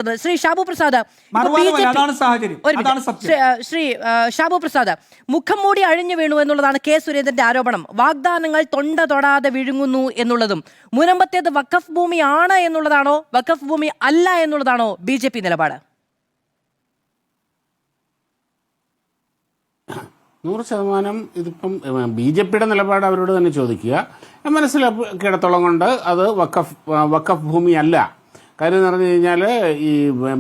ശ്രീ ഷാബു പ്രസാദ്, ശ്രീ ഷാബു പ്രസാദ്, മുഖം മൂടി അഴിഞ്ഞു വീണു എന്നുള്ളതാണ് കെ സുരേന്ദ്രന്റെ ആരോപണം. വാഗ്ദാനങ്ങൾ തൊണ്ട തൊടാതെ വിഴുങ്ങുന്നു എന്നുള്ളതും. മുനമ്പത്തേത് വഖഫ് ഭൂമിയാണ് എന്നുള്ളതാണോ വഖഫ് ഭൂമി അല്ല എന്നുള്ളതാണോ BJP നിലപാട്? 100% ഇതിപ്പം BJPയുടെ നിലപാട് അവരോട് തന്നെ ചോദിക്കുക. മനസ്സിലാക്കിയിടത്തോളം കൊണ്ട് അത് വഖഫ് ഭൂമിയല്ല. കാര്യം എന്ന് പറഞ്ഞു കഴിഞ്ഞാൽ ഈ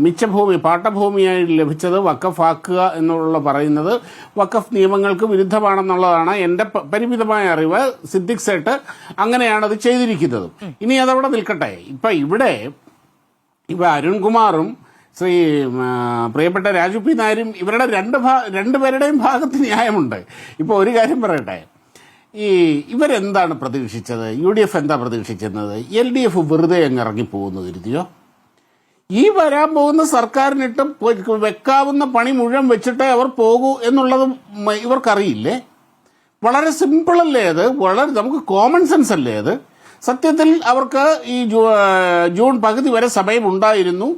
മിച്ചഭൂമി പാട്ടഭൂമിയായി ലഭിച്ചത് വഖഫാക്കുക എന്നുള്ള പറയുന്നത് വഖഫ് നിയമങ്ങൾക്ക് വിരുദ്ധമാണെന്നുള്ളതാണ് എൻ്റെ പരിമിതമായ അറിവ്. സിദ്ദിഖ് സേട്ട് അങ്ങനെയാണത് ചെയ്തിരിക്കുന്നത്. ഇനി അതവിടെ നിൽക്കട്ടെ. ഇവിടെ അരുൺകുമാറും ശ്രീ പ്രിയപ്പെട്ട രാജു പി നായരും ഇവരുടെ രണ്ടുപേരുടെയും ഭാഗത്ത് ന്യായമുണ്ട്. ഇപ്പോൾ ഒരു കാര്യം പറയട്ടെ, ഇവരെന്താണ് പ്രതീക്ഷിച്ചത്? UDF എന്താ പ്രതീക്ഷിച്ചിരുന്നത്? LDF വെറുതെ അങ്ങ് ഇറങ്ങിപ്പോകുന്നു കരുതിയോ? ഈ വരാൻ പോകുന്ന സർക്കാരിനിട്ട് വെക്കാവുന്ന പണി മുഴുവൻ വെച്ചിട്ടേ അവർ പോകൂ എന്നുള്ളത് ഇവർക്കറിയില്ലേ? വളരെ സിമ്പിളല്ലേ അത്? വളരെ നമുക്ക് കോമൺ സെൻസ് അല്ലേ അത്? സത്യത്തിൽ അവർക്ക് ഈ ജൂൺ പകുതി വരെ സമയമുണ്ടായിരുന്നു.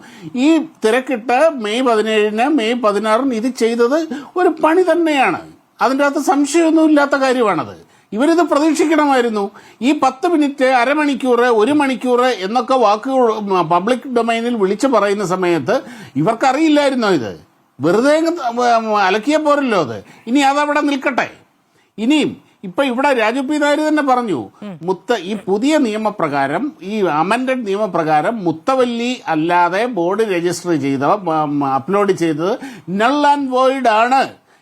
ഈ തിരക്കിട്ട് മെയ് 17-ന് മെയ് 16-ന് ഇത് ചെയ്തത് ഒരു പണി തന്നെയാണ്. അതിൻ്റെ അകത്ത് സംശയമൊന്നുമില്ലാത്ത കാര്യമാണത്. ഇവരിത് പ്രതീക്ഷിക്കണമായിരുന്നു. ഈ 10 മിനിറ്റ്, അരമണിക്കൂർ, 1 മണിക്കൂർ എന്നൊക്കെ വാക്കുകൾ പബ്ലിക് ഡൊമൈനിൽ വിളിച്ചു പറയുന്ന സമയത്ത് ഇവർക്കറിയില്ലായിരുന്നോ ഇത്? വെറുതെ അലക്കിയ പോരല്ലോ അത്. ഇനി അതവിടെ നിൽക്കട്ടെ. ഇനിയും ഇവിടെ രാജു പി നായർ തന്നെ പറഞ്ഞു, ഈ പുതിയ നിയമപ്രകാരം, ഈ അമെൻഡഡ് നിയമപ്രകാരം മുത്തവല്ലി അല്ലാതെ ബോർഡ് രജിസ്റ്റർ ചെയ്ത അപ്ലോഡ് ചെയ്തത് നൾ ആൻഡ് വോയിഡ് ആണ്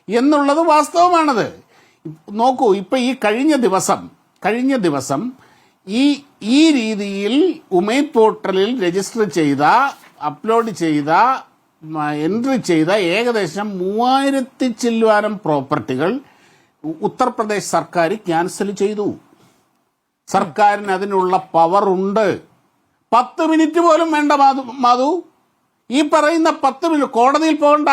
എന്നുള്ളത് വാസ്തവമാണത്. നോക്കൂ, ഈ കഴിഞ്ഞ ദിവസം ഈ രീതിയിൽ ഉമൈദ് പോർട്ടലിൽ രജിസ്റ്റർ ചെയ്ത, അപ്ലോഡ് ചെയ്ത, എൻട്രി ചെയ്ത ഏകദേശം 3000 ചില്ലുവാനം പ്രോപ്പർട്ടികൾ ഉത്തർപ്രദേശ് സർക്കാർ ക്യാൻസൽ ചെയ്തു. സർക്കാരിന് അതിനുള്ള പവർ ഉണ്ട്. 10 മിനിറ്റ് പോലും വേണ്ട മാധു. ഈ പറയുന്ന 10 മിനിറ്റ് കോടതിയിൽ പോകേണ്ട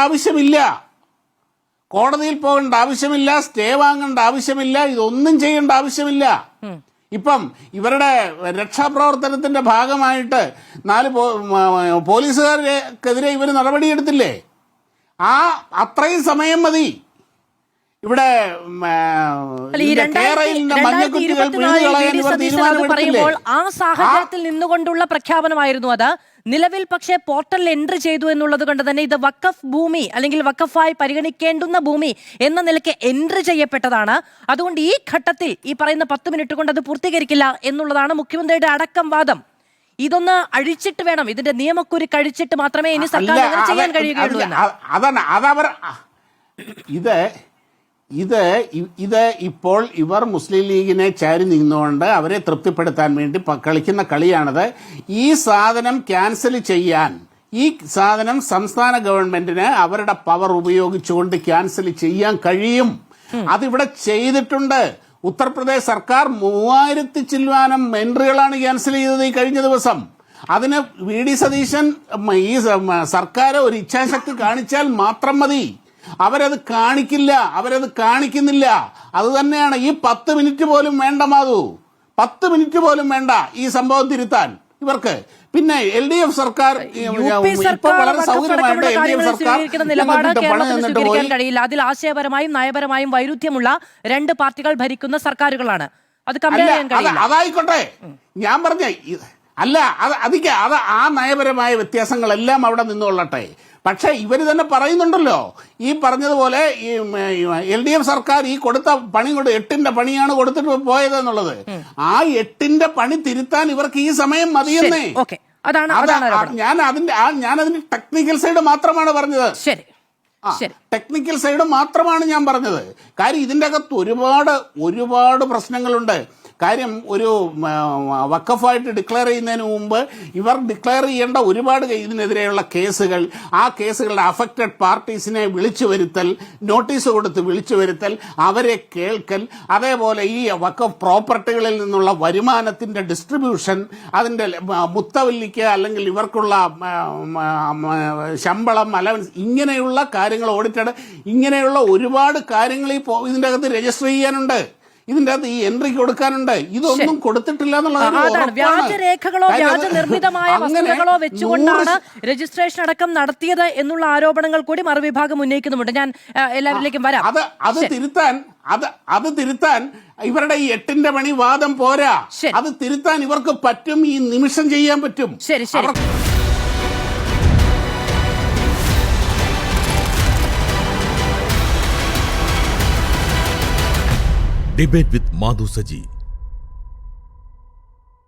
ആവശ്യമില്ല, സ്റ്റേ വാങ്ങേണ്ട ആവശ്യമില്ല, ഇതൊന്നും ചെയ്യേണ്ട ആവശ്യമില്ല. ഇപ്പം ഇവരുടെ രക്ഷാപ്രവർത്തനത്തിന്റെ ഭാഗമായിട്ട് 4 പോലീസുകാർക്കെതിരെ ഇവർ നടപടിയെടുത്തില്ലേ? അത്രയും സമയം മതി. ഇവിടെ പറയുമ്പോൾ ആ സാഹചര്യത്തിൽ നിന്നുകൊണ്ടുള്ള പ്രഖ്യാപനമായിരുന്നു അത്. നിലവിൽ പക്ഷേ പോർട്ടലിൽ എൻട്രി ചെയ്തു എന്നുള്ളത് കൊണ്ട് തന്നെ ഇത് വഖഫ് ഭൂമി അല്ലെങ്കിൽ വഖഫായി പരിഗണിക്കേണ്ടുന്ന ഭൂമി എന്ന നിലയ്ക്ക് എൻട്രി ചെയ്യപ്പെട്ടതാണ്. അതുകൊണ്ട് ഈ ഘട്ടത്തിൽ ഈ പറയുന്ന 10 മിനിറ്റ് കൊണ്ട് അത് പൂർത്തീകരിക്കില്ല എന്നുള്ളതാണ് മുഖ്യമന്ത്രിയുടെ അടക്കം വാദം. ഇതൊന്ന് അഴിച്ചിട്ട് വേണം, ഇതിന്റെ നിയമക്കുരു കഴിച്ചിട്ട് മാത്രമേ ഇനി സർക്കാർ ചെയ്യാൻ കഴിയുകയുള്ളൂ എന്ന്. ഇത് ഇപ്പോൾ ഇവർ മുസ്ലിം ലീഗിനെ ചാരി നിന്നുകൊണ്ട് അവരെ തൃപ്തിപ്പെടുത്താൻ വേണ്ടി കളിക്കുന്ന കളിയാണത്. ഈ സാധനം ക്യാൻസൽ ചെയ്യാൻ, ഈ സാധനം സംസ്ഥാന ഗവൺമെന്റിന് അവരുടെ പവർ ഉപയോഗിച്ചുകൊണ്ട് ക്യാൻസൽ ചെയ്യാൻ കഴിയും. അതിവിടെ ചെയ്തിട്ടുണ്ട്. ഉത്തർപ്രദേശ് സർക്കാർ 3000 ചില്ലുവാനം എൻട്രികളാണ് ക്യാൻസൽ ചെയ്തത് ഈ കഴിഞ്ഞ ദിവസം. അതിന് VD സതീശൻ ഈ സർക്കാർ ഒരു ഇച്ഛാശക്തി കാണിച്ചാൽ മാത്രം മതി. അവരത് കാണിക്കുന്നില്ല. അത് തന്നെയാണ് ഈ 10 മിനിറ്റ് പോലും വേണ്ട മാധു. 10 മിനിറ്റ് പോലും വേണ്ട ഈ സംഭവം തിരുത്താൻ ഇവർക്ക്. പിന്നെ LDF സർക്കാർ കഴിയില്ല. അതിൽ ആശയപരമായും നയപരമായും വൈരുദ്ധ്യമുള്ള 2 പാർട്ടികൾ ഭരിക്കുന്ന സർക്കാരുകളാണ്. അത് അതായിക്കോട്ടെ, ഞാൻ പറഞ്ഞ ആ നയപരമായ വ്യത്യാസങ്ങളെല്ലാം അവിടെ നിന്നുകൊള്ളട്ടെ. പക്ഷെ ഇവർ തന്നെ പറയുന്നുണ്ടല്ലോ, ഈ പറഞ്ഞതുപോലെ ഈ LDF സർക്കാർ ഈ കൊടുത്ത പണി കൊണ്ട് 8ന്റെ പണിയാണ് കൊടുത്തിട്ട് പോയത് എന്നുള്ളത്. ആ 8ന്റെ പണി തിരുത്താൻ ഇവർക്ക് ഈ സമയം മതിയെന്നേ. ഞാൻ അതിന്റെ ടെക്നിക്കൽ സൈഡ് മാത്രമാണ് പറഞ്ഞത്. ടെക്നിക്കൽ സൈഡ് മാത്രമാണ് ഞാൻ പറഞ്ഞത്. കാര്യം ഇതിന്റെ അകത്ത് ഒരുപാട് പ്രശ്നങ്ങളുണ്ട്. കാര്യം ഒരു വഖഫായിട്ട് ഡിക്ലെയർ ചെയ്യുന്നതിന് മുമ്പ് ഇവർ ഡിക്ലെയർ ചെയ്യേണ്ട ഒരുപാട് ഇതിനെതിരെയുള്ള കേസുകൾ, ആ കേസുകളുടെ അഫക്റ്റഡ് പാർട്ടീസിനെ വിളിച്ചു വരുത്തൽ, നോട്ടീസ് കൊടുത്ത് വിളിച്ചു വരുത്തൽ, അവരെ കേൾക്കൽ, അതേപോലെ ഈ വഖഫ് പ്രോപ്പർട്ടികളിൽ നിന്നുള്ള വരുമാനത്തിന്റെ ഡിസ്ട്രിബ്യൂഷൻ, അതിന്റെ മുത്തവല്ലിക്ക് അല്ലെങ്കിൽ ഇവർക്കുള്ള ശമ്പളം, അലവൻസ്, ഇങ്ങനെയുള്ള കാര്യങ്ങൾ ഓഡിറ്റഡ്, ഇങ്ങനെയുള്ള ഒരുപാട് കാര്യങ്ങൾ ഇതിൻ്റെ അകത്ത് രജിസ്റ്റർ ചെയ്യാനുണ്ട്. ഇതിന്റെ അകത്ത് ഈ എൻട്രി കൊടുക്കാനുണ്ട്. ഇതൊന്നും കൊടുത്തിട്ടില്ല എന്നുള്ള കാര്യം അതാണ് ഉറപ്പാണ്. വ്യാജരേഖകളോ കാര്യം അത് വ്യാജനിർമ്മിതമായ അങ്ങനെ വസ്തുതകളോ വെച്ചുകൊണ്ടാണ് 100 രജിസ്ട്രേഷൻ അടക്കം നടത്തിയത് എന്നുള്ള ആരോപണങ്ങൾ കൂടി മറുവിഭാഗം ഉന്നയിക്കുന്നുമുണ്ട്. ഞാൻ എല്ലാവരിലേക്കും വരാം. അത് തിരുത്താൻ ഇവരുടെ ഈ 8ന്റെ മണി വാദം പോരാ. ശരി. അത് തിരുത്താൻ ഇവർക്ക് പറ്റും, ഈ നിമിഷം ചെയ്യാൻ പറ്റും. ശരി ശരി. Debate with Madhu Saji.